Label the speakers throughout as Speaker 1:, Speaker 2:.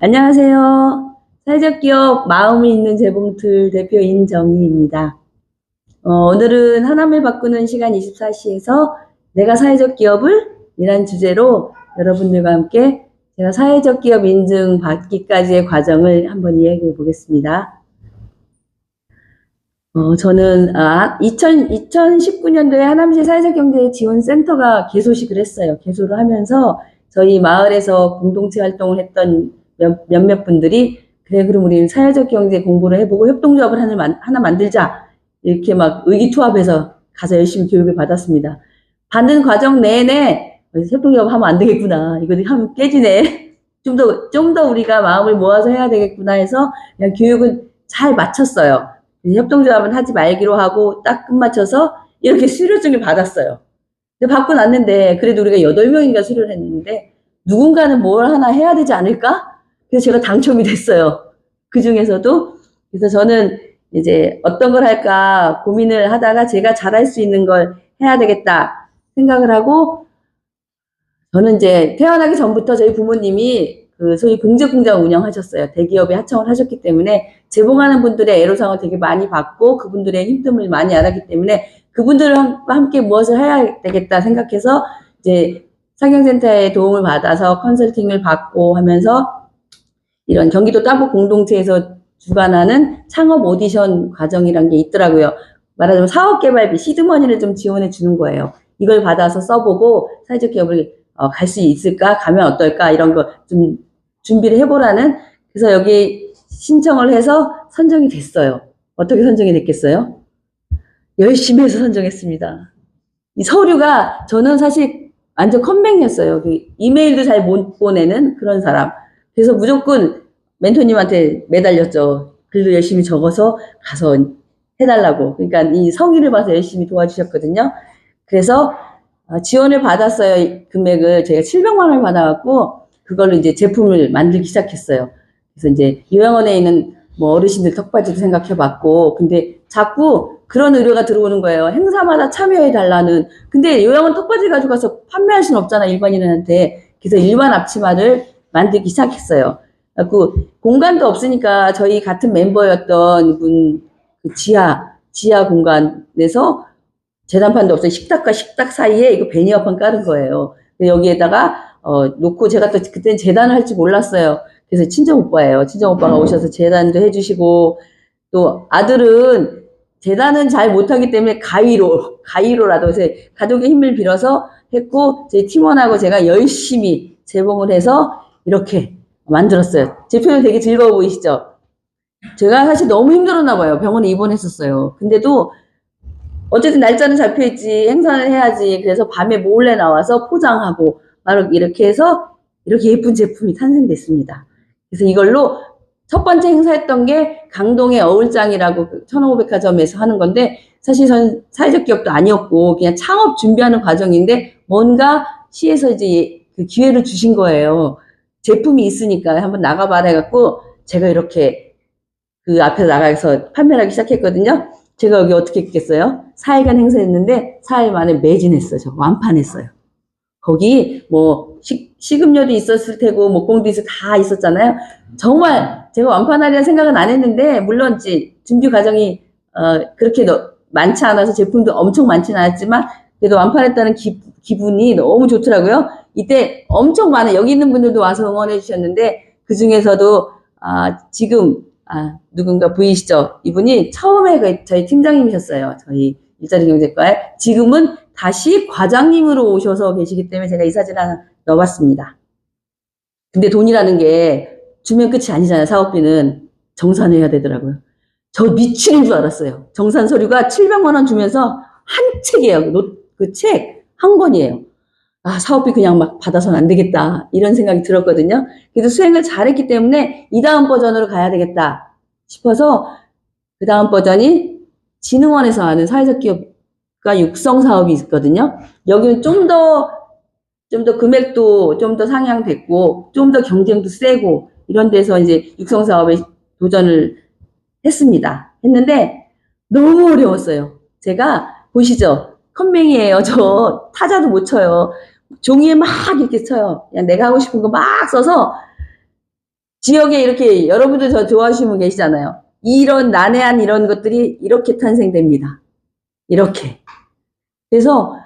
Speaker 1: 안녕하세요. 사회적 기업 마음이 있는 재봉틀 대표 인정희입니다. 오늘은 하나를 바꾸는 시간 24시에서 내가 사회적 기업을 이란 주제로 여러분들과 함께 제가 사회적 기업 인증 받기까지의 과정을 한번 이야기해 보겠습니다. 저는 2019년도에 하남시 사회적경제지원센터가 개소식을 했어요. 개소를 하면서 저희 마을에서 공동체 활동을 했던 몇몇 분들이 그래 그럼 우리 사회적 경제 공부를 해보고 협동조합을 하나 만들자 이렇게 막 의기투합해서 가서 열심히 교육을 받았습니다. 받는 과정 내내 협동조합 하면 안 되겠구나, 이거 하면 깨지네, 좀 더 우리가 마음을 모아서 해야 되겠구나 해서 그냥 교육은 잘 마쳤어요. 협동조합은 하지 말기로 하고 딱 끝마쳐서 이렇게 수료증을 받았어요. 근데 받고 났는데 그래도 우리가 8명인가 수료를 했는데 누군가는 뭘 하나 해야 되지 않을까? 그래서 제가 당첨이 됐어요. 그 중에서도. 그래서 저는 이제 어떤 걸 할까 고민을 하다가 제가 잘할 수 있는 걸 해야 되겠다 생각을 하고, 저는 이제 태어나기 전부터 저희 부모님이 그 소위 공제공장 운영하셨어요. 대기업에 하청을 하셨기 때문에 재봉하는 분들의 애로사항을 되게 많이 받고 그분들의 힘듦을 많이 알았기 때문에 그분들과 함께 무엇을 해야 되겠다 생각해서 이제 상경센터의 도움을 받아서 컨설팅을 받고 하면서 이런 경기도 따복 공동체에서 주관하는 창업 오디션 과정이란 게 있더라고요. 말하자면 사업개발비, 시드머니를 좀 지원해 주는 거예요. 이걸 받아서 써보고 사회적 기업을 갈 수 있을까? 가면 어떨까? 이런 거 좀 준비를 해보라는. 그래서 여기 신청을 해서 선정이 됐어요. 어떻게 선정이 됐겠어요? 열심히 해서 선정했습니다. 이 서류가 저는 사실 완전 컴맹이었어요. 그 이메일도 잘 못 보내는 그런 사람. 그래서 무조건 멘토님한테 매달렸죠. 글도 열심히 적어서 가서 해달라고. 그러니까 이 성의를 봐서 열심히 도와주셨거든요. 그래서 지원을 받았어요. 금액을 제가 700만 원을 받아갖고 그걸로 이제 제품을 만들기 시작했어요. 그래서 이제 요양원에 있는 뭐 어르신들 턱받이도 생각해봤고, 근데 자꾸 그런 의뢰가 들어오는 거예요. 행사마다 참여해달라는. 근데 요양원 턱받이 가져가서 판매할 수는 없잖아, 일반인한테. 그래서 일반 앞치마를 만들기 시작했어요. 그 공간도 없으니까 저희 같은 멤버였던 분 그 지하 공간에서 재단판도 없어요. 식탁과 식탁 사이에 이거 베니어판 깔은 거예요. 여기에다가 놓고, 제가 또 그때는 재단을 할 줄 몰랐어요. 그래서 친정오빠예요. 친정오빠가 오셔서 재단도 해주시고, 또 아들은 재단은 잘 못하기 때문에 가위로라도 해서 가족의 힘을 빌어서 했고, 저희 팀원하고 제가 열심히 재봉을 해서 이렇게 만들었어요. 제 표정 되게 즐거워 보이시죠? 제가 사실 너무 힘들었나 봐요. 병원에 입원했었어요. 근데도 어쨌든 날짜는 잡혀있지, 행사를 해야지. 그래서 밤에 몰래 나와서 포장하고 바로 이렇게 해서 이렇게 예쁜 제품이 탄생됐습니다. 그래서 이걸로 첫 번째 행사했던 게 강동의 어울장이라고 천호백화점에서 하는 건데, 사실 전 사회적 기업도 아니었고 그냥 창업 준비하는 과정인데 뭔가 시에서 이제 그 기회를 주신 거예요. 제품이 있으니까 한번 나가봐라 해갖고 제가 이렇게 그 앞에 나가서 판매를 하기 시작했거든요. 제가 여기 어떻게 했겠어요? 4일간 행사했는데 4일 만에 매진했어요. 저 완판했어요. 거기 뭐 식음료도 있었을 테고 목공도 다 있었잖아요. 정말 제가 완판하리라는 생각은 안 했는데, 물론 이제 준비 과정이 그렇게 많지 않아서 제품도 엄청 많지는 않았지만 그래도 완판했다는 기분이 너무 좋더라고요. 이때 엄청 많은 여기 있는 분들도 와서 응원해 주셨는데 그 중에서도 지금 누군가 보이시죠? 이분이 처음에 저희 팀장님이셨어요. 저희 일자리 경제과에. 지금은 다시 과장님으로 오셔서 계시기 때문에 제가 이 사진 하나 넣어봤습니다. 근데 돈이라는 게 주면 끝이 아니잖아요. 사업비는 정산을 해야 되더라고요. 저 미치는 줄 알았어요. 정산 서류가 700만 원 주면서 한 책이에요. 그 책 한 권이에요. 사업비 그냥 막 받아서는 안 되겠다, 이런 생각이 들었거든요. 그래도 수행을 잘했기 때문에 이 다음 버전으로 가야 되겠다 싶어서 그 다음 버전이 진흥원에서 하는 사회적 기업가 육성 사업이 있거든요. 여기는 좀 더 금액도 좀 더 상향됐고 좀 더 경쟁도 세고 이런 데서 이제 육성 사업에 도전을 했는데 너무 어려웠어요. 제가 보시죠? 컴맹이에요. 저 타자도 못 쳐요. 종이에 막 이렇게 쳐요. 그냥 내가 하고 싶은 거 막 써서 지역에 이렇게 여러분들 저 좋아하시는 분 계시잖아요. 이런 난해한 이런 것들이 이렇게 탄생됩니다. 이렇게. 그래서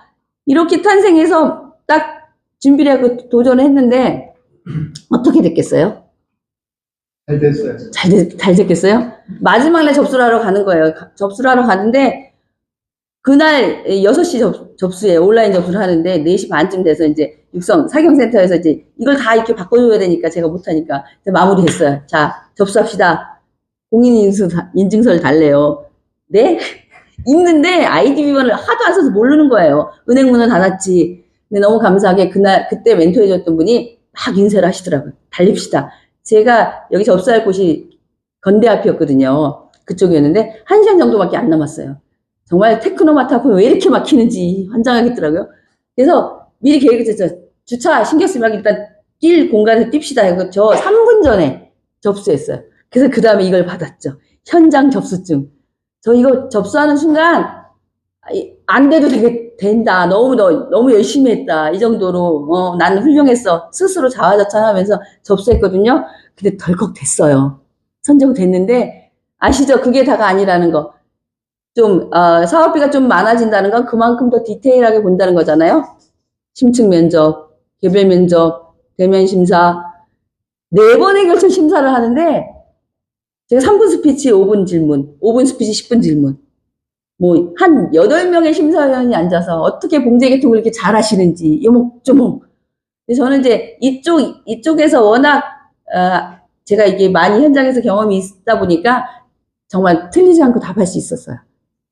Speaker 1: 이렇게 탄생해서 딱 준비를 하고 도전을 했는데 어떻게 됐겠어요?
Speaker 2: 잘 됐어요.
Speaker 1: 잘 됐겠어요? 마지막 날 접수를 하러 가는 거예요. 접수를 하러 가는데 그날 6시 접수예요. 온라인 접수를 하는데 4시 반쯤 돼서 이제 육성 사경센터에서 이제 이걸 다 이렇게 바꿔줘야 되니까 제가 못하니까 마무리했어요. 자, 접수합시다. 공인인증서를 달래요. 네? 있는데 아이디 비번을 하도 안 써서 모르는 거예요. 은행문은 닫았지. 근데 너무 감사하게 그때 멘토해줬던 분이 막 인쇄를 하시더라고요. 달립시다. 제가 여기 접수할 곳이 건대 앞이었거든요. 그쪽이었는데 1시간 정도밖에 안 남았어요. 정말 테크노마트 앞은 왜 이렇게 막히는지 환장하겠더라고요. 그래서 미리 계획했죠. 주차 신경 쓰면 일단 뛸 공간에서 뜁시다. 이거 저 3분 전에 접수했어요. 그래서 그 다음에 이걸 받았죠. 현장 접수증. 저 이거 접수하는 순간 안 돼도 된다. 너무 열심히 했다. 이 정도로 나는 훌륭했어. 스스로 자화자찬하면서 접수했거든요. 근데 덜컥 됐어요. 선정됐는데 아시죠? 그게 다가 아니라는 거. 좀 사업비가 좀 많아진다는 건 그만큼 더 디테일하게 본다는 거잖아요. 심층 면접, 개별 면접, 대면 심사 4번에 걸쳐 심사를 하는데 제가 3분 스피치 5분 질문, 5분 스피치 10분 질문. 뭐 한 8명의 심사위원이 앉아서 어떻게 봉제 개통을 이렇게 잘 하시는지 요목조목. 저는 이제 이쪽에서 워낙 제가 이게 많이 현장에서 경험이 있다 보니까 정말 틀리지 않고 답할 수 있었어요.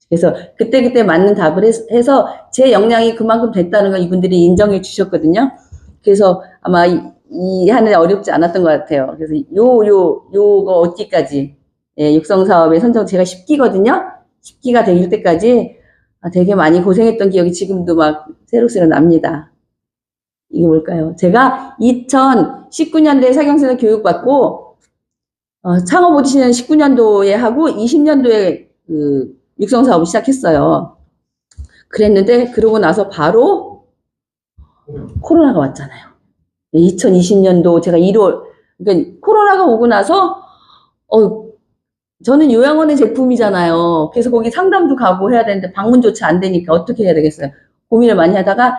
Speaker 1: 그래서 그때 맞는 답을 해서 제 역량이 그만큼 됐다는 걸 이분들이 인정해 주셨거든요. 그래서 아마 이 하늘에 어렵지 않았던 것 같아요. 그래서 요거 어디까지 육성 사업의 선정 제가 10기거든요. 10기가 될 때까지 되게 많이 고생했던 기억이 지금도 막 새록새록 납니다. 이게 뭘까요? 제가 2019년도에 사경센터 교육받고 창업 오디션 19년도에 하고 20년도에 그 육성 사업을 시작했어요. 그랬는데 그러고 나서 바로 코로나가 왔잖아요. 2020년도 제가 1월 그러니까 코로나가 오고 나서 저는 요양원의 제품이잖아요. 그래서 거기 상담도 가고 해야 되는데 방문조차 안 되니까 어떻게 해야 되겠어요. 고민을 많이 하다가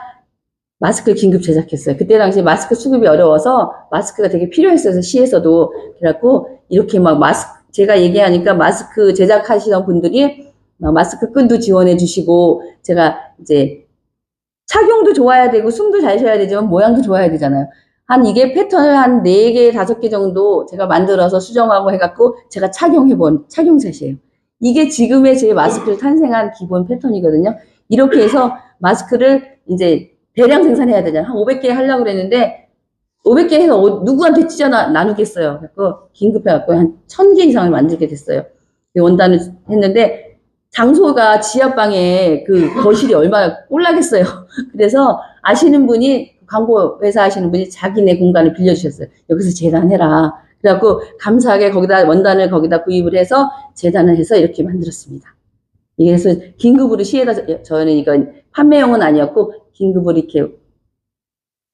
Speaker 1: 마스크를 긴급 제작했어요. 그때 당시 마스크 수급이 어려워서 마스크가 되게 필요했어요. 시에서도. 그래갖고 이렇게 막 제가 얘기하니까 마스크 제작하시던 분들이 마스크 끈도 지원해 주시고 제가 이제 착용도 좋아야 되고 숨도 잘 쉬어야 되지만 모양도 좋아야 되잖아요. 이게 패턴을 한 4개, 5개 정도 제가 만들어서 수정하고 해갖고 제가 착용해본 착용셋이에요. 이게 지금의 제 마스크를 탄생한 기본 패턴이거든요. 이렇게 해서 마스크를 이제 대량 생산해야 되잖아요. 한 500개 하려고 그랬는데 500개 해서 누구한테 찢어 나누겠어요. 그래서 긴급해갖고 한 1000개 이상을 만들게 됐어요. 원단을 했는데 장소가 지하방에 그 거실이 얼마나 꼴나겠어요. 그래서 아시는 분이 광고 회사 하시는 분이 자기네 공간을 빌려주셨어요. 여기서 재단해라. 그래갖고 감사하게 원단을 거기다 구입을 해서 재단을 해서 이렇게 만들었습니다. 그래서 긴급으로 시에다 저는 이건 판매용은 아니었고 긴급으로 이렇게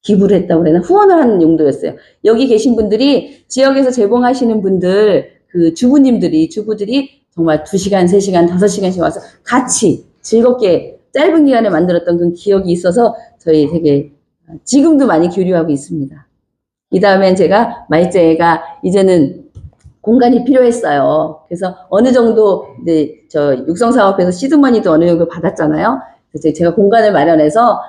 Speaker 1: 기부를 했다고 그러나 후원을 하는 용도였어요. 여기 계신 분들이 지역에서 재봉하시는 분들 주부들이 정말 2시간, 3시간, 5시간씩 와서 같이 즐겁게 짧은 기간에 만들었던 그 기억이 있어서 저희 되게 지금도 많이 교류하고 있습니다. 이 다음엔 제가 말제가 이제는 공간이 필요했어요. 그래서 어느 정도 이제 저 육성사업에서 시드머니도 어느 정도 받았잖아요. 그래서 제가 공간을 마련해서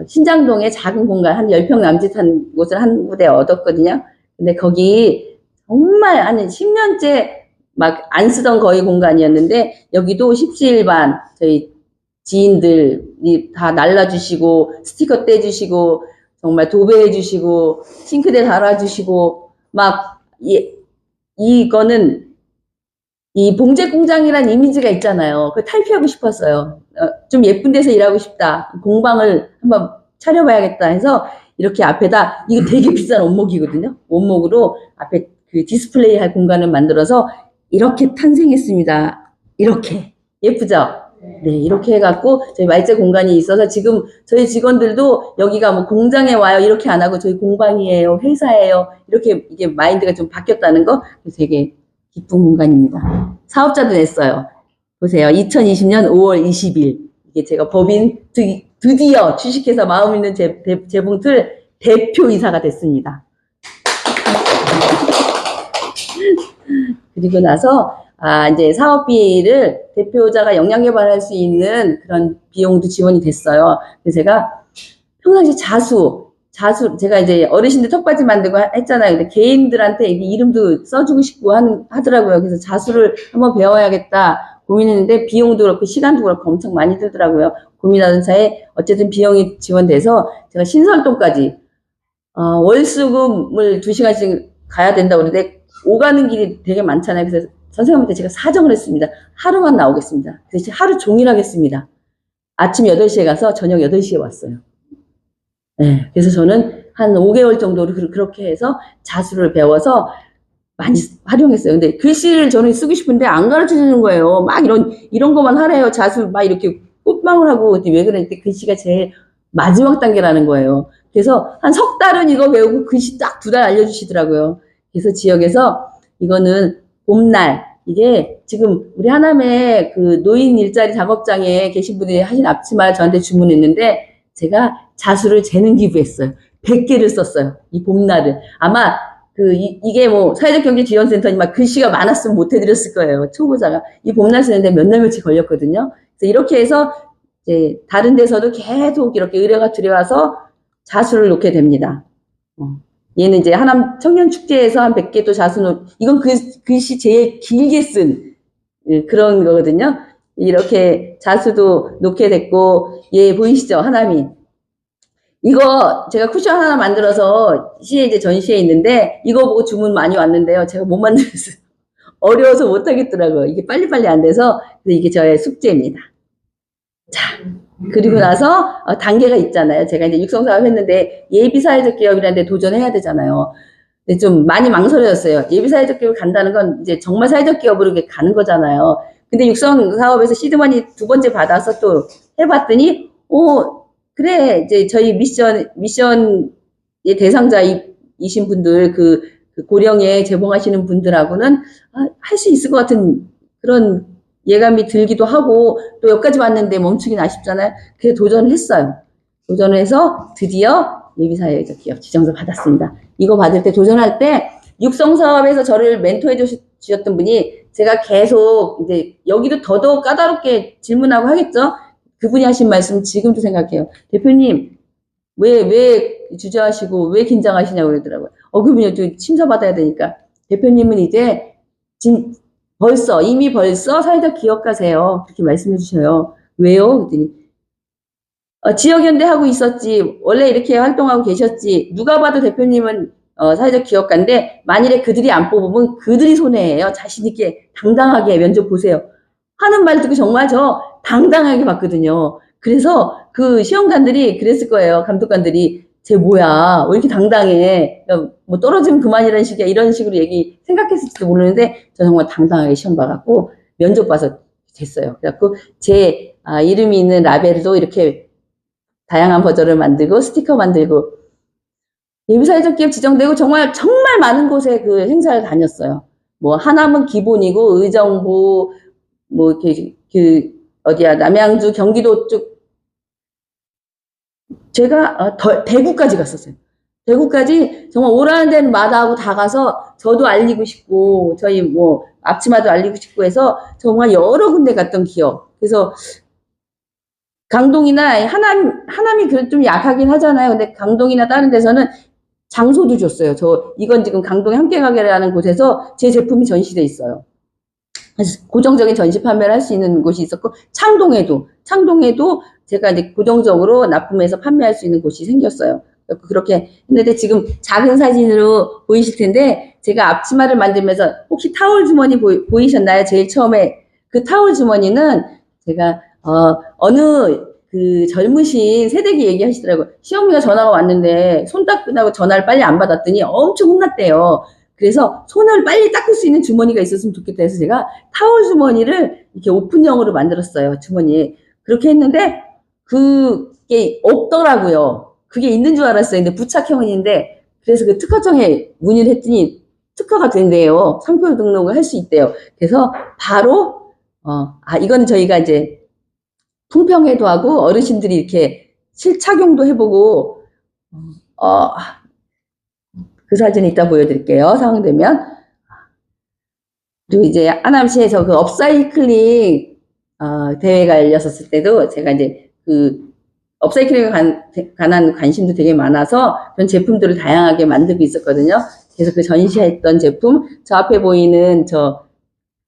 Speaker 1: 신장동에 작은 공간 한 10평 남짓한 곳을 한 군데 얻었거든요. 근데 거기 정말 한 10년째 막 안 쓰던 거의 공간이었는데 여기도 십시일반 저희 지인들이 다 날라주시고 스티커 떼주시고 정말 도배해주시고 싱크대 달아주시고 막 이거는 이 봉제 공장이란 이미지가 있잖아요. 그걸 탈피하고 싶었어요. 좀 예쁜 데서 일하고 싶다. 공방을 한번 차려봐야겠다 해서 이렇게 앞에다 이거 되게 비싼 원목이거든요. 원목으로 앞에 그 디스플레이 할 공간을 만들어서 이렇게 탄생했습니다. 이렇게 예쁘죠? 네, 이렇게 해갖고 저희 말재 공간이 있어서 지금 저희 직원들도 여기가 뭐 공장에 와요 이렇게 안 하고 저희 공방이에요, 회사예요 이렇게 이게 마인드가 좀 바뀌었다는 거 되게 기쁜 공간입니다. 사업자도 냈어요. 보세요. 2020년 5월 20일 이게 제가 법인 드디어 주식회사 마음 있는 재봉틀 대표이사가 됐습니다. 그리고 나서 이제 사업비를 대표자가 역량개발할 수 있는 그런 비용도 지원이 됐어요. 그래서 제가 평상시 자수, 제가 이제 어르신들 턱받이 만들고 했잖아요. 근데 개인들한테 이름도 써주고 싶고 하더라고요. 그래서 자수를 한번 배워야겠다 고민했는데 비용도 그렇고 시간도 그렇고 엄청 많이 들더라고요. 고민하던 차에 어쨌든 비용이 지원돼서 제가 신설동까지, 월수금을 2시간씩 가야 된다고 그러는데 오가는 길이 되게 많잖아요. 그래서 선생님한테 제가 사정을 했습니다. 하루만 나오겠습니다. 그래서 하루 종일 하겠습니다. 아침 8시에 가서 저녁 8시에 왔어요. 네, 그래서 저는 한 5개월 정도를 그렇게 해서 자수를 배워서 많이 활용했어요. 근데 글씨를 저는 쓰고 싶은데 안 가르쳐 주는 거예요. 막 이런 것만 하래요. 자수 막 이렇게 꽃망울 하고 왜 그랬는데 글씨가 제일 마지막 단계라는 거예요. 그래서 한 석 달은 이거 배우고 글씨 딱 2달 알려주시더라고요. 그래서 지역에서 이거는 봄날, 이게 지금 우리 하남에 그 노인 일자리 작업장에 계신 분들이 하신 앞치마 저한테 주문했는데 제가 자수를 재능 기부했어요. 100개를 썼어요. 이 봄날을. 아마 이게 뭐 사회적 경제 지원센터니까 글씨가 많았으면 못 해드렸을 거예요. 초보자가. 이 봄날 쓰는데 몇 날 며칠 걸렸거든요. 그래서 이렇게 해서 이제 다른 데서도 계속 이렇게 의뢰가 들어와서 자수를 놓게 됩니다. 얘는 이제 하남 청년축제에서 한 100개 또 이건 글씨 제일 길게 쓴 그런 거거든요. 이렇게 자수도 놓게 됐고, 얘 보이시죠? 하남이. 이거 제가 쿠션 하나 만들어서 시에 이제 전시해 있는데, 이거 보고 주문 많이 왔는데요. 제가 못 만들었어요. 어려워서 못 하겠더라고요. 이게 빨리빨리 안 돼서, 이게 저의 숙제입니다. 자. 그리고 나서 단계가 있잖아요. 제가 이제 육성사업 했는데 예비사회적 기업이라는 데 도전해야 되잖아요. 근데 좀 많이 망설여졌어요. 예비사회적 기업을 간다는 건 이제 정말 사회적 기업으로 가는 거잖아요. 근데 육성사업에서 시드머니 2번째 받아서 또 해봤더니 그래 이제 저희 미션의 대상자이신 분들 그 고령에 재봉하시는 분들하고는 할 수 있을 것 같은 그런 예감이 들기도 하고 또 여기까지 왔는데 멈추긴 아쉽잖아요. 그래서 도전을 했어요. 도전을 해서 드디어 예비사회적 기업 지정서 받았습니다. 이거 받을 때 도전할 때 육성사업에서 저를 멘토해 주셨던 분이 제가 계속 이제 여기도 더더욱 까다롭게 질문하고 하겠죠. 그분이 하신 말씀 지금도 생각해요. 대표님 왜 주저하시고 왜 긴장하시냐고 그러더라고요. 그분이 또 심사 받아야 되니까 대표님은 이제 이미 벌써 사회적 기업가세요. 그렇게 말씀해 주셔요. 왜요? 그랬더니 지역연대 하고 있었지. 원래 이렇게 활동하고 계셨지. 누가 봐도 대표님은 사회적 기업가인데 만일에 그들이 안 뽑으면 그들이 손해예요. 자신 있게 당당하게 면접 보세요. 하는 말 듣고 정말 저 당당하게 봤거든요. 그래서 그 시험관들이 그랬을 거예요. 감독관들이 쟤 뭐야? 왜 이렇게 당당해? 뭐 떨어지면 그만이라는 식이야. 이런 식으로 생각했을지도 모르는데 저 정말 당당하게 시험 봐갖고 면접 봐서 됐어요. 그래갖고 제 이름이 있는 라벨도 이렇게 다양한 버전을 만들고 스티커 만들고 예비사회적 기업 지정되고 정말 많은 곳에 그 행사를 다녔어요. 뭐 하남은 기본이고 의정부 뭐 이렇게 어디야 남양주 경기도 쪽 제가 대구까지 갔었어요. 대구까지 정말 오라는 데는 마다하고 다 가서 저도 알리고 싶고 저희 뭐 앞치마도 알리고 싶고 해서 정말 여러 군데 갔던 기억. 그래서 강동이나 하남이 좀 약하긴 하잖아요. 근데 강동이나 다른 데서는 장소도 줬어요. 이건 지금 강동의 함께가게라는 곳에서 제 제품이 전시돼 있어요. 그래서 고정적인 전시 판매를 할 수 있는 곳이 있었고 창동에도 제가 이제 고정적으로 납품해서 판매할 수 있는 곳이 생겼어요. 그렇게 했는데 지금 작은 사진으로 보이실 텐데 제가 앞치마를 만들면서 혹시 타올 주머니 보이셨나요? 제일 처음에 그 타올 주머니는 제가 어느 그 젊으신 세대기 얘기하시더라고요. 시어머니가 전화가 왔는데 손 닦으라고 전화를 빨리 안 받았더니 엄청 혼났대요. 그래서 손을 빨리 닦을 수 있는 주머니가 있었으면 좋겠다 해서 제가 타월 주머니를 이렇게 오픈형으로 만들었어요, 주머니에. 그렇게 했는데, 그게 없더라고요. 그게 있는 줄 알았어요. 근데 부착형인데, 그래서 그 특허청에 문의를 했더니, 특허가 된대요. 상표 등록을 할 수 있대요. 그래서 바로, 이거는 저희가 이제 품평회도 하고, 어르신들이 이렇게 실착용도 해보고, 그 사진 이따 보여드릴게요. 상황되면. 그리고 이제 하남시에서 그 업사이클링 대회가 열렸었을 때도 제가 이제 그 업사이클링에 관한 관심도 되게 많아서 그런 제품들을 다양하게 만들고 있었거든요. 그래서 그 전시했던 제품, 저 앞에 보이는 저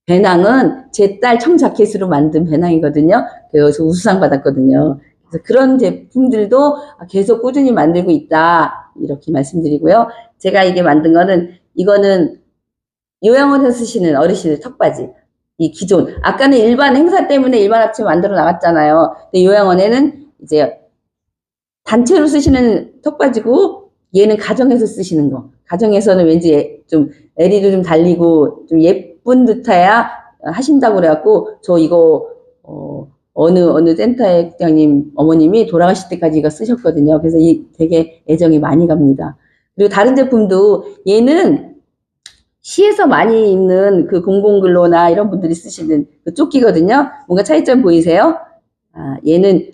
Speaker 1: 배낭은 제 딸 청자켓으로 만든 배낭이거든요. 그래서 우수상 받았거든요. 그래서 그런 제품들도 계속 꾸준히 만들고 있다. 이렇게 말씀드리고요. 제가 이게 만든 거는, 이거는 요양원에서 쓰시는 어르신들 턱바지. 이 기존. 아까는 일반 행사 때문에 일반 합체 만들어 나갔잖아요. 근데 요양원에는 이제 단체로 쓰시는 턱바지고, 얘는 가정에서 쓰시는 거. 가정에서는 왠지 좀 LE도 좀 달리고 좀 예쁜 듯해야 하신다고 그래갖고, 저 이거, 어느 센터의 국장님 어머님이 돌아가실 때까지 이거 쓰셨거든요. 그래서 되게 애정이 많이 갑니다. 그리고 다른 제품도 얘는 시에서 많이 입는 그 공공근로나 이런 분들이 쓰시는 그 조끼거든요. 뭔가 차이점 보이세요? 얘는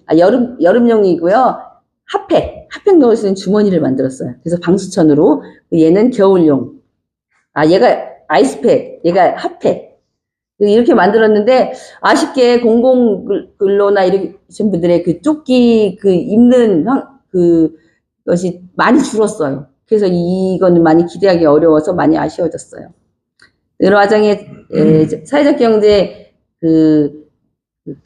Speaker 1: 여름용이고요. 핫팩 넣을 수 있는 주머니를 만들었어요. 그래서 방수천으로. 얘는 겨울용. 얘가 아이스팩, 얘가 핫팩. 이렇게 만들었는데, 아쉽게 공공근로나 이런 분들의 그 조끼 그 입는 것이 많이 줄었어요. 그래서 이거는 많이 기대하기 어려워서 많이 아쉬워졌어요. 여러 과정에 사회적 경제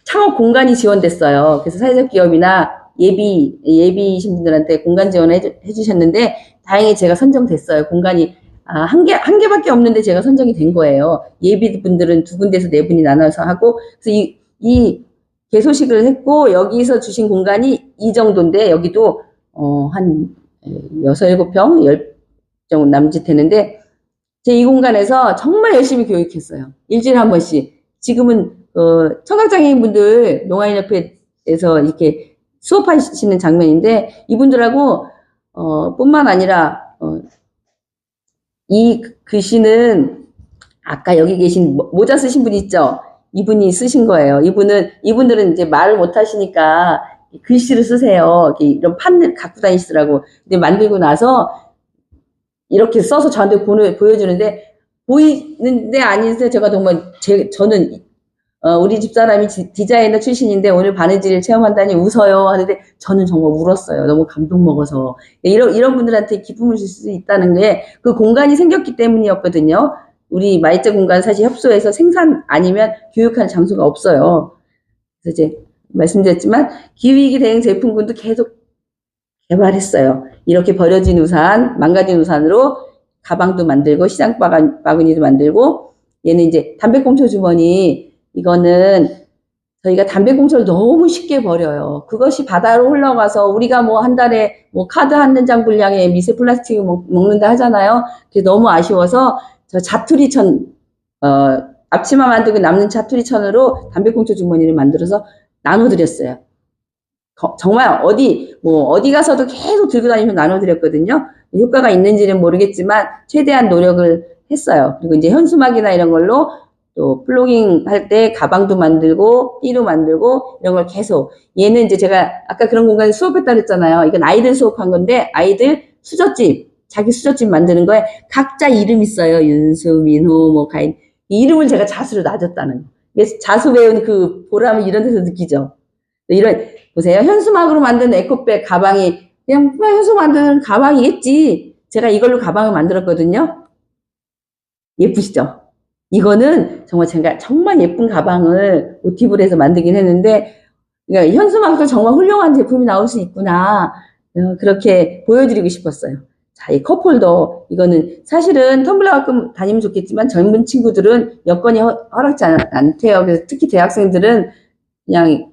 Speaker 1: 창업 공간이 지원됐어요. 그래서 사회적 기업이나 예비이신 분들한테 공간 지원을 해주셨는데, 다행히 제가 선정됐어요. 공간이 한 개밖에 없는데 제가 선정이 된 거예요. 예비 분들은 2군데에서 4분이 나눠서 하고, 그래서 이 개소식을 했고, 여기서 주신 공간이 이 정도인데, 여기도 한 6, 7평, 10 정도 남짓 되는데, 제 이 공간에서 정말 열심히 교육했어요. 일주일에 한 번씩. 지금은 청각장애인분들 농아인협회에서 이렇게 수업하시는 장면인데, 이분들하고 뿐만 아니라 이 글씨는 아까 여기 계신 모자 쓰신 분 있죠? 이분이 쓰신 거예요. 이분들은 이제 말을 못 하시니까 글씨를 쓰세요. 이런 판을 갖고 다니시더라고. 근데 만들고 나서 이렇게 써서 저한테 보여주는데, 보이는데 아닌데 제가 정말 저는 우리 집사람이 디자이너 출신인데 오늘 바느질 체험한다니 웃어요 하는데, 저는 정말 울었어요. 너무 감동 먹어서. 이런 분들한테 기쁨을 줄 수 있다는 게 그 공간이 생겼기 때문이었거든요. 우리 마이자 공간 사실 협소해서 생산 아니면 교육할 장소가 없어요. 그래서 이제 말씀드렸지만 기후위기 대응 제품군도 계속 개발했어요. 이렇게 버려진 우산, 망가진 우산으로 가방도 만들고 시장 바구니도 만들고, 얘는 이제 담배꽁초 주머니. 이거는 저희가 담배꽁초를 너무 쉽게 버려요. 그것이 바다로 흘러가서 우리가 뭐 한 달에 뭐 카드 한 장 분량의 미세 플라스틱을 먹는다 하잖아요. 그게 너무 아쉬워서 저 자투리천, 앞치마 만들고 남는 자투리천으로 담배꽁초 주머니를 만들어서 나눠드렸어요. 정말 어디 가서도 계속 들고 다니면서 나눠드렸거든요. 효과가 있는지는 모르겠지만 최대한 노력을 했어요. 그리고 이제 현수막이나 이런 걸로 또 플로깅 할 때 가방도 만들고 띠도 만들고 이런 걸 계속. 얘는 이제 제가 아까 그런 공간에 수업했다 그랬잖아요. 이건 아이들 수업한 건데, 아이들 수저집, 자기 수저집 만드는 거에 각자 이름 있어요. 윤수, 민호, 뭐 가인. 이 이름을 제가 자수로 놔줬다는 거. 자수 배운 그 보람을 이런 데서 느끼죠. 보세요. 현수막으로 만든 에코백 가방이 그냥 현수 만드는 가방이겠지. 제가 이걸로 가방을 만들었거든요. 예쁘시죠? 이거는 제가 정말 예쁜 가방을 모티브로 해서 만들긴 했는데, 그러니까 현수막도 정말 훌륭한 제품이 나올 수 있구나. 그렇게 보여드리고 싶었어요. 자, 이 컵홀더. 이거는 사실은 텀블러 갖고 다니면 좋겠지만 젊은 친구들은 여건이 허락지 않대요. 그래서 특히 대학생들은 그냥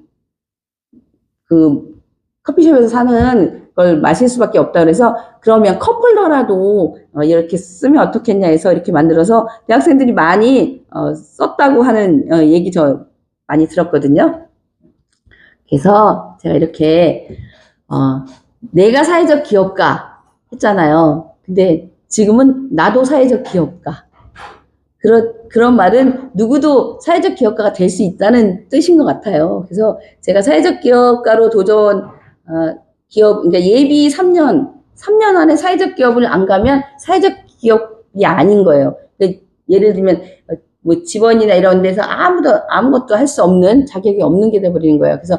Speaker 1: 그 커피숍에서 사는 걸 마실 수밖에 없다 그래서, 그러면 컵홀더라도 이렇게 쓰면 어떻겠냐 해서 이렇게 만들어서 대학생들이 많이 썼다고 하는 얘기 저 많이 들었거든요. 그래서 제가 이렇게 내가 사회적 기업가 했잖아요. 근데 지금은 나도 사회적 기업가. 그런 말은 누구도 사회적 기업가가 될 수 있다는 뜻인 것 같아요. 그래서 제가 사회적 기업가로 그러니까 예비 3년 안에 사회적 기업을 안 가면 사회적 기업이 아닌 거예요. 그러니까 예를 들면 뭐 집원이나 이런 데서 아무것도 할 수 없는, 자격이 없는 게 돼버리는 거예요. 그래서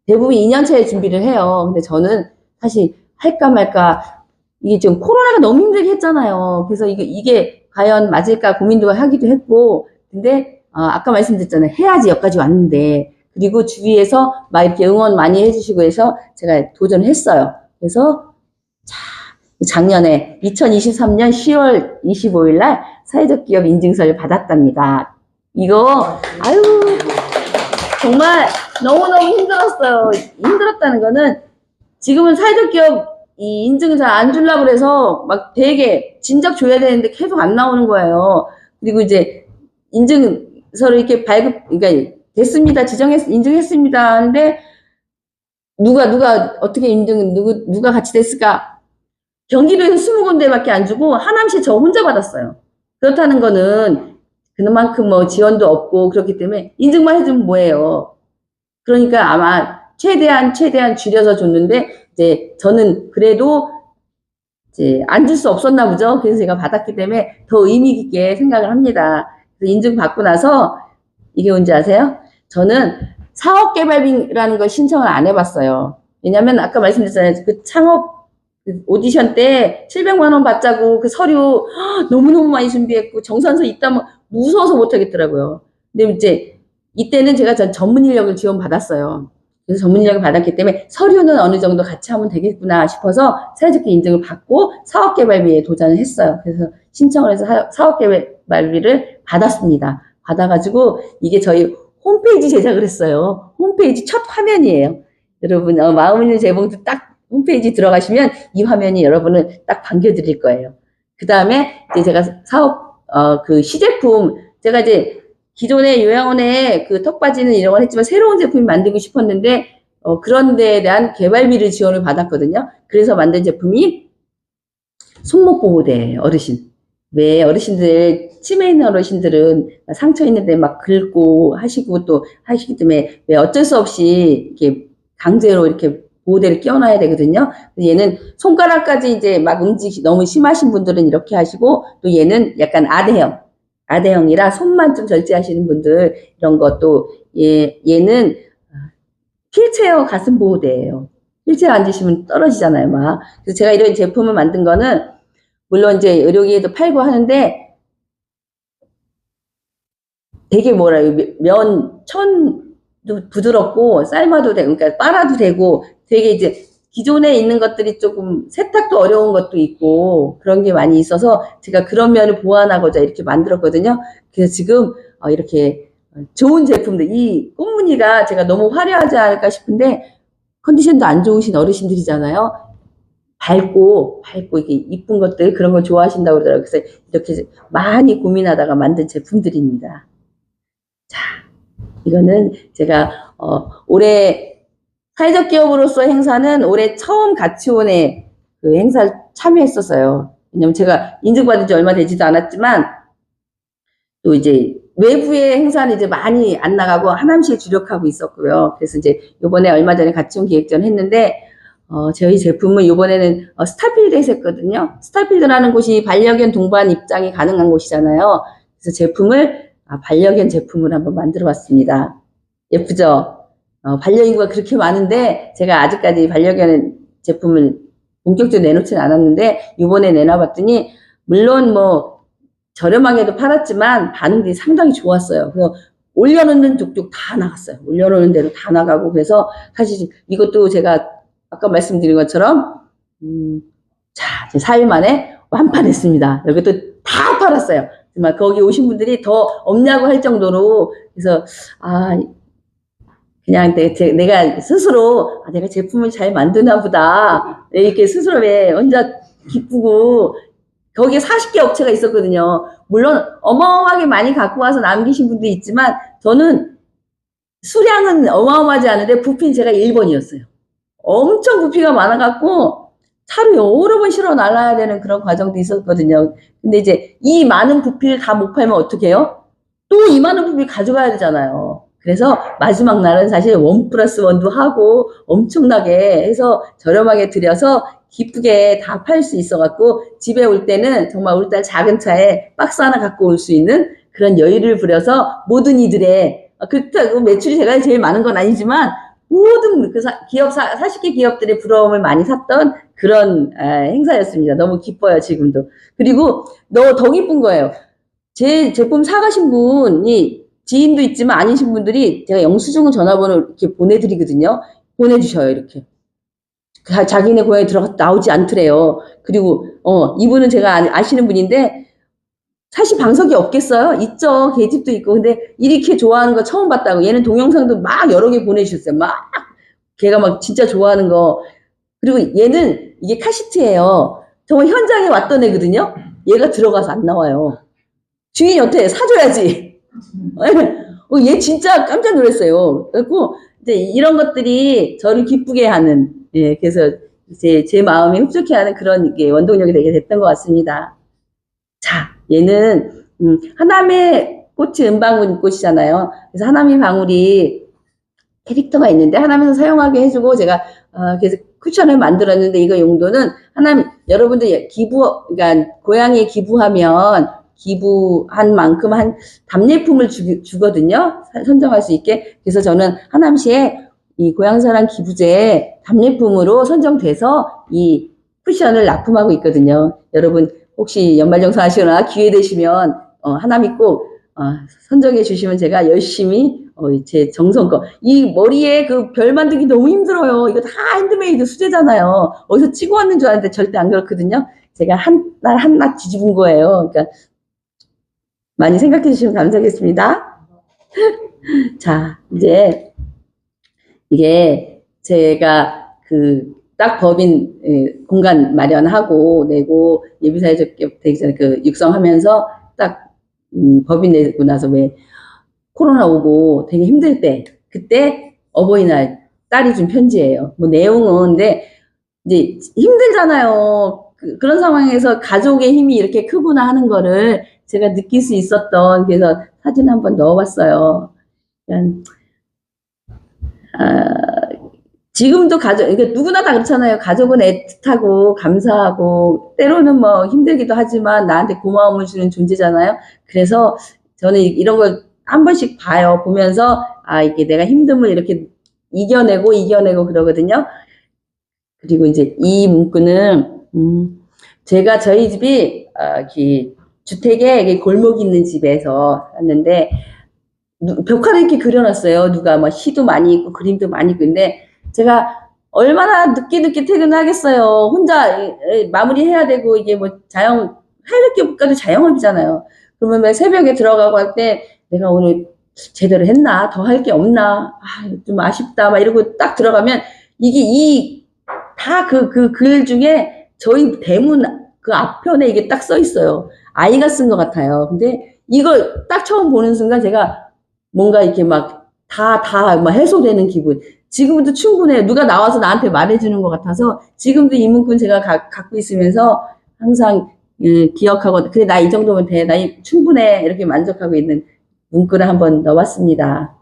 Speaker 1: 대부분 2년 차에 준비를 해요. 근데 저는 사실 할까 말까, 이게 지금 코로나가 너무 힘들게 했잖아요. 그래서 이게 과연 맞을까 고민도 하기도 했고, 근데 아까 말씀드렸잖아요. 해야지 여기까지 왔는데. 그리고 주위에서 막 이렇게 응원 많이 해주시고 해서 제가 도전을 했어요. 그래서 작년에 2023년 10월 25일 날 사회적 기업 인증서를 받았답니다. 이거 아유 정말 너무너무 힘들었어요. 힘들었다는 거는 지금은 사회적 기업 이 인증서 안 주려고 그래서 막 되게 진작 줘야 되는데 계속 안 나오는 거예요. 그리고 이제 인증서를 이렇게 그러니까 됐습니다. 인증했습니다. 하는데 누가 어떻게 누가 같이 됐을까? 경기도에서 20군데밖에 안 주고 하남시 저 혼자 받았어요. 그렇다는 거는 그만큼 뭐 지원도 없고 그렇기 때문에 인증만 해주면 뭐예요. 그러니까 아마 최대한 줄여서 줬는데 이제 저는 그래도 이제 안 줄 수 없었나 보죠. 그래서 제가 받았기 때문에 더 의미 있게 생각을 합니다. 그래서 인증 받고 나서 이게 뭔지 아세요? 저는 사업개발비라는 걸 신청을 안 해봤어요. 왜냐면 아까 말씀드렸잖아요. 그 창업 오디션 때 700만 원 받자고 그 서류 너무너무 많이 준비했고 정산서 있다면 무서워서 못하겠더라고요. 근데 이제 이때는 제가 전문 인력을 지원받았어요. 그래서 전문 인력을 받았기 때문에 서류는 어느 정도 같이 하면 되겠구나 싶어서 사회적 인증을 받고 사업개발비에 도전을 했어요. 그래서 신청을 해서 사업개발비를 받았습니다. 받아가지고 이게 저희 홈페이지 제작을 했어요. 홈페이지 첫 화면이에요. 여러분 마음 있는 재봉도 딱 홈페이지 들어가시면 이 화면이 여러분을 딱 반겨드릴 거예요. 그 다음에 이제 제가 그 시제품, 제가 이제 기존의 요양원에 그 턱받이는 이런 걸 했지만 새로운 제품을 만들고 싶었는데, 그런 데에 대한 개발비를 지원을 받았거든요. 그래서 만든 제품이 손목보호대예요, 어르신. 왜 어르신들, 치매 있는 어르신들은 상처 있는데 막 긁고 하시고 또 하시기 때문에 왜 어쩔 수 없이 이렇게 강제로 이렇게 보호대를 끼워놔야 되거든요. 얘는 손가락까지 이제 막 움직이 너무 심하신 분들은 이렇게 하시고 또 얘는 약간 아대형이라 손만 좀 절제하시는 분들 이런 것도 얘는 휠체어 가슴 보호대예요. 휠체어 앉으시면 떨어지잖아요, 막. 그래서 제가 이런 제품을 만든 거는 물론 이제 의료기에도 팔고 하는데 되게 천도 부드럽고 삶아도 되고 그러니까 빨아도 되고 되게 이제 기존에 있는 것들이 조금 세탁도 어려운 것도 있고 그런 게 많이 있어서 제가 그런 면을 보완하고자 이렇게 만들었거든요. 그래서 지금 이렇게 좋은 제품들, 이 꽃무늬가 제가 너무 화려하지 않을까 싶은데 컨디션도 안 좋으신 어르신들이잖아요. 밝고 이게 이쁜 것들 그런 걸 좋아하신다고 그러더라고요. 그래서 이렇게 많이 고민하다가 만든 제품들입니다. 자, 이거는 제가 올해 사회적 기업으로서 행사는 올해 처음 가치원에 그 행사를 참여했었어요. 왜냐면 제가 인증받은 지 얼마 되지도 않았지만 또 이제 외부의 행사는 이제 많이 안 나가고 하남시에 주력하고 있었고요. 그래서 이제 요번에 얼마 전에 가치원 기획전 했는데 저희 제품은 이번에는 스타필드에서 했거든요. 스타필드라는 곳이 반려견 동반 입장이 가능한 곳이잖아요. 그래서 제품을 반려견 제품을 한번 만들어 봤습니다. 예쁘죠? 반려인구가 그렇게 많은데 제가 아직까지 반려견 제품을 본격적으로 내놓지는 않았는데 이번에 내놔봤더니 물론 뭐 저렴하게도 팔았지만 반응들이 상당히 좋았어요. 그래서 올려놓는 족족 다 나갔어요. 올려놓는 대로 다 나가고 그래서 사실 이것도 제가 아까 말씀드린 것처럼 자, 4일 만에 완판했습니다. 이것도 다 팔았어요. 정말 거기 오신 분들이 더 없냐고 할 정도로 그래서 그냥 내가 스스로 내가 제품을 잘 만드나 보다 이렇게 스스로 왜 혼자 기쁘고 거기에 40개 업체가 있었거든요. 물론 어마어마하게 많이 갖고 와서 남기신 분도 있지만 저는 수량은 어마어마하지 않은데 부피는 제가 1번이었어요. 엄청 부피가 많아갖고 차로 여러 번 실어 날라야 되는 그런 과정도 있었거든요. 근데 이제 이 많은 부피를 다 못 팔면 어떻게 해요? 또 이 많은 부피를 가져가야 되잖아요. 그래서 마지막 날은 사실 1+1도 하고 엄청나게 해서 저렴하게 들여서 기쁘게 다 팔 수 있어갖고 집에 올 때는 정말 우리 딸 작은 차에 박스 하나 갖고 올 수 있는 그런 여유를 부려서 모든 이들의 그렇다고 매출이 제가 제일 많은 건 아니지만 모든 그 기업 40개 기업들의 부러움을 많이 샀던 그런 행사였습니다. 너무 기뻐요 지금도. 그리고 더 기쁜 거예요. 제 제품 사가신 분이 지인도 있지만 아니신 분들이 제가 영수증 전화번호 이렇게 보내드리거든요. 보내주셔요 이렇게. 자기네 고향에 들어가 나오지 않더래요. 그리고 이분은 제가 아시는 분인데 사실 방석이 없겠어요? 있죠. 계집도 있고. 근데 이렇게 좋아하는 거 처음 봤다고. 얘는 동영상도 막 여러 개 보내주셨어요. 막 걔가 막 진짜 좋아하는 거. 그리고 얘는 이게 카시트예요. 정말 현장에 왔던 애거든요. 얘가 들어가서 안 나와요. 주인이 어때? 사줘야지. 얘 진짜 깜짝 놀랐어요. 그래갖고 이제 이런 것들이 저를 기쁘게 하는, 예, 그래서 제 마음이 흡족해 하는 그런 게 원동력이 되게 됐던 것 같습니다. 자, 얘는 하남의 꽃이 은방울 꽃이잖아요. 그래서 하남이 방울이 캐릭터가 있는데 하남에서 사용하게 해주고 제가 그래서 쿠션을 만들었는데 이거 용도는 하남 여러분들 그러니까 고양이에 기부한 만큼 한 답례품을 주거든요. 선정할 수 있게. 그래서 저는 하남시에 이 고양사랑 기부제 답례품으로 선정돼서 이 쿠션을 납품하고 있거든요. 여러분 혹시 연말정산 하시거나 기회 되시면 하남이 꼭 선정해 주시면 제가 열심히 제 정성껏 이 머리에 그 별 만들기 너무 힘들어요. 이거 다 핸드메이드 수제잖아요. 어디서 찍어 왔는 줄 알았는데 절대 안 그렇거든요. 제가 한낱 뒤집은 거예요. 그러니까 많이 생각해 주시면 감사하겠습니다. 자, 이제 이게 제가 딱 법인 공간 마련하고 내고 예비사회적 기업 되기 전에 육성하면서 딱 법인 내고 나서 왜 코로나 오고 되게 힘들 때 그때 어버이날 딸이 준 편지예요. 뭐 내용은 근데 이제 힘들잖아요. 그런 상황에서 가족의 힘이 이렇게 크구나 하는 거를 제가 느낄 수 있었던 그래서 사진 한번 넣어봤어요. 지금도 그러니까 누구나 다 그렇잖아요. 가족은 애틋하고 감사하고 때로는 뭐 힘들기도 하지만 나한테 고마움을 주는 존재잖아요. 그래서 저는 이런 걸 한 번씩 봐요. 보면서 이게 내가 힘듦을 이렇게 이겨내고 그러거든요. 그리고 이제 이 문구는 제가 저희 집이 주택에 골목 있는 집에서 샀는데 벽화를 이렇게 그려놨어요. 누가 뭐 시도 많이 있고 그림도 많이 있고 근데 제가 얼마나 늦게 퇴근하겠어요. 혼자 마무리해야 되고 이게 뭐 하이라이트 자영업이잖아요. 그러면 매 새벽에 들어가고 할 때 내가 오늘 제대로 했나? 더 할 게 없나? 좀 아쉽다. 막 이러고 딱 들어가면 이게 다 그 글 중에 저희 대문 그 앞편에 이게 딱 써 있어요. 아이가 쓴 것 같아요. 근데 이걸 딱 처음 보는 순간 제가 뭔가 이렇게 막 해소되는 기분. 지금도 충분해요. 누가 나와서 나한테 말해주는 것 같아서 지금도 이 문구는 제가 갖고 있으면서 항상 기억하고 그래 나 이 정도면 돼. 나 충분해. 이렇게 만족하고 있는 문구를 한번 넣어봤습니다.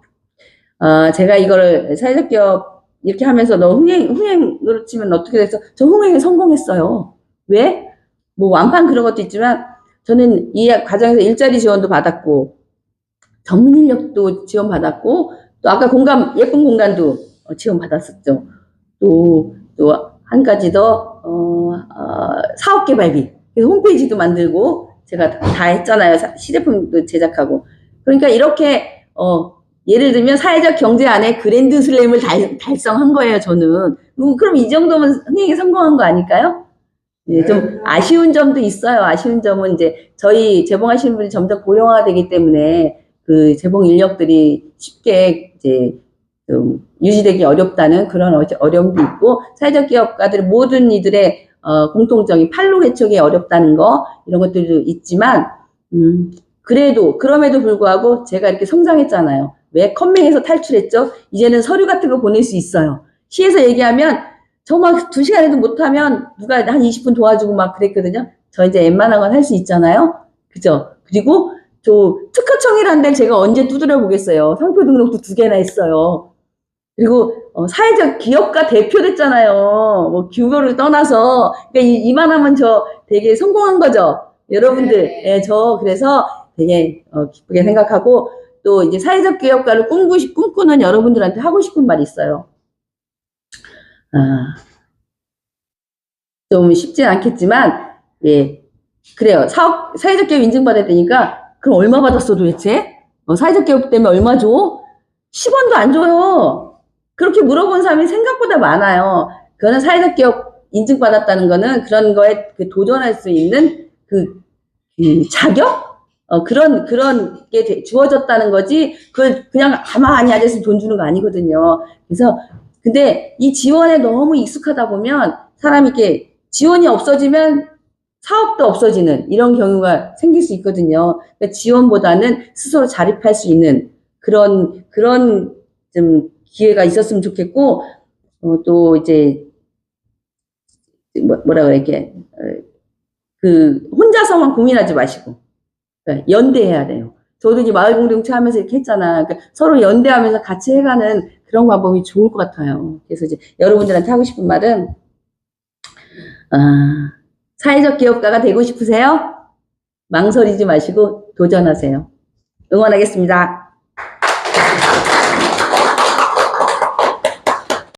Speaker 1: 제가 이거를 사회적 기업 이렇게 하면서 너 흥행으로 치면 어떻게 됐어? 저 흥행에 성공했어요. 왜? 뭐 완판 그런 것도 있지만 저는 이 과정에서 일자리 지원도 받았고 전문 인력도 지원받았고 또 아까 예쁜 공간도 지원받았었죠. 또 한 가지 더 사업 개발비 그래서 홈페이지도 만들고 제가 다 했잖아요. 시제품도 제작하고 그러니까 이렇게 예를 들면 사회적 경제 안에 그랜드 슬램을 달성한 거예요. 저는 그럼 이 정도면 흥행에 성공한 거 아닐까요? 네, 좀 아쉬운 점도 있어요. 아쉬운 점은 이제 저희 재봉하시는 분이 점점 고령화되기 때문에 그 재봉 인력들이 쉽게 이제 좀 유지되기 어렵다는 그런 어려움도 있고 사회적 기업가들의 모든 이들의 공통적인 판로 개척이 어렵다는 거 이런 것들도 있지만 그럼에도 불구하고 제가 이렇게 성장했잖아요. 왜 컴맹에서 탈출했죠? 이제는 서류 같은 거 보낼 수 있어요. 시에서 얘기하면 정말 2시간에도 못하면 누가 한 20분 도와주고 막 그랬거든요. 저 이제 웬만한 건 할 수 있잖아요. 그죠? 그리고 저 특허청이라는 데를 제가 언제 두드려 보겠어요. 상표 등록도 2개나 했어요. 그리고 사회적 기업가 대표 됐잖아요. 뭐 규모를 떠나서 그러니까 이만하면 저 되게 성공한 거죠. 여러분들, 예, 저 그래서 되게 기쁘게 생각하고 또 이제 사회적 기업가를 꿈꾸는 여러분들한테 하고 싶은 말이 있어요. 좀 쉽진 않겠지만, 예, 그래요. 사회적 기업 인증받아야 되니까, 그럼 얼마 받았어 도대체? 사회적 기업 때문에 얼마 줘? 10원도 안 줘요. 그렇게 물어본 사람이 생각보다 많아요. 그거는 사회적 기업 인증받았다는 거는 그런 거에 도전할 수 있는 그 자격? 그런 게 주어졌다는 거지, 그걸 그냥 가만히 앉아서 돈 주는 거 아니거든요. 그래서, 근데 이 지원에 너무 익숙하다 보면 사람이 이렇게 지원이 없어지면 사업도 없어지는 이런 경우가 생길 수 있거든요. 그러니까 지원보다는 스스로 자립할 수 있는 그런 좀 기회가 있었으면 좋겠고, 또 이제, 뭐라 그럴게, 혼자서만 고민하지 마시고, 연대해야 돼요. 저도 이제 마을 공동체 하면서 이렇게 했잖아. 그러니까 서로 연대하면서 같이 해가는 그런 방법이 좋을 것 같아요. 그래서 이제 여러분들한테 하고 싶은 말은, 사회적 기업가가 되고 싶으세요? 망설이지 마시고 도전하세요. 응원하겠습니다.